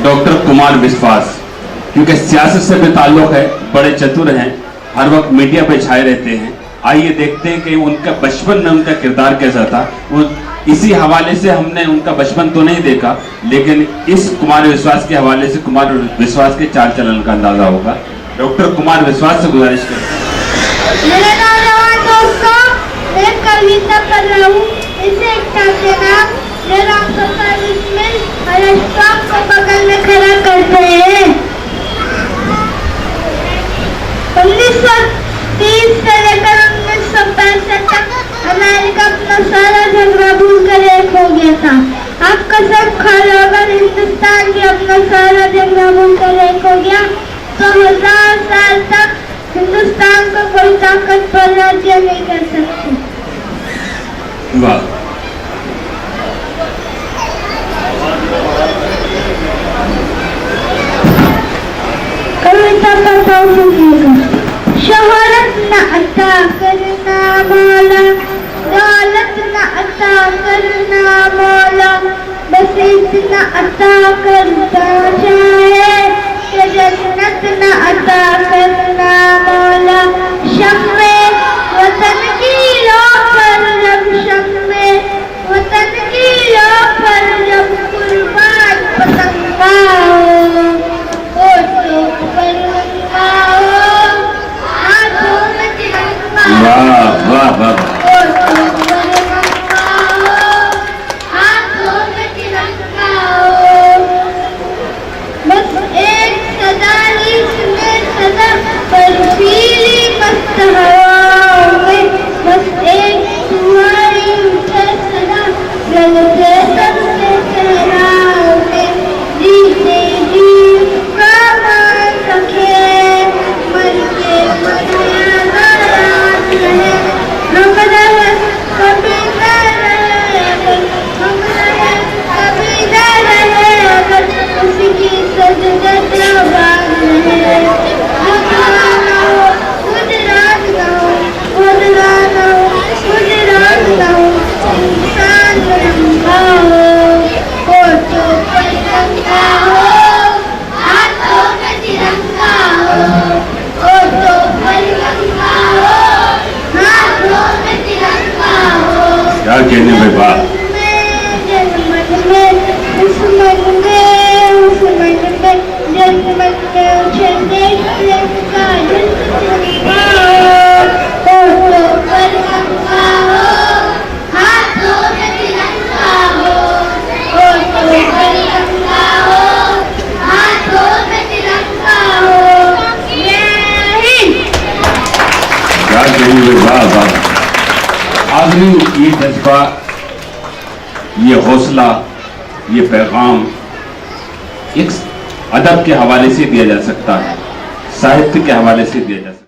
Doctor Kumar विश्वास, क्योंकि सियासत से भी ताल्लुक है, बड़े चतुर हैं, हर वक्त मीडिया पे छाए रहते हैं। आइए देखते हैं कि उनका बचपन में उनका किरदार कैसा था। वो इसी हवाले से हमने उनका बचपन तो नहीं देखा, लेकिन इस कुमार विश्वास के हवाले से कुमार विश्वास के चाल चलन का अंदाजा होगा। डॉक्टर कुमार विश्वास से गुजारिश करते हैं। मेरा नौजवान दोस्तों, मैं कविता कर रहा हूँ। इसे एक नाम को बगल में खड़ा करते हैं। 1930 से लेकर 1965 तक अमेरिका अपना सारा झगड़ा भूल कर एक हो गया था। आप कसम खा लो, अगर हिंदुस्तान भी अपना सारा झगड़ा भूल कर एक हो गया तो 1000 साल तक हिंदुस्तान को कोई ताकतवर राज्य नहीं कर सकती। वाह, कविता पढ़ता हूँ। शोहरत न अता करना मौला, दौलत न अता करना मौला, बस इतना अता करता चाहे कि जन्नत न अता करना मौला। शम्मे वतन की लो पर जब, शम्मे वतन की लो पर जब कुर्बान पतंगा हो, वाह वाह वाह। बस एक सदा ही सुने सदा बर्फीली मस्त हवाओं में, बस एक तुम्हारी उठे सदा जलते सबसे चेहराओं में। जीते जी का मान रखे, मर के मरिया नाराज रहे, हम रहे कभी न रहे अगर, हम रहे कभी न रहे अगर, उसी की सजदे आबाद रहे। गुजरात ना हो, गुजरात ना हो, गुजरात ना हो, गुजरात ना हो, इंसान रंगा हो, होठों पर रंगा हो, हाथों में तिरंगा हो, होठों पर रंगा हो, हाथों में तिरंगा हो। क्या कहने में बात। आदमी ये जज्बा, ये हौसला, ये पैगाम एक अदब के हवाले से दिया जा सकता है, साहित्य के हवाले से दिया जा सकता है।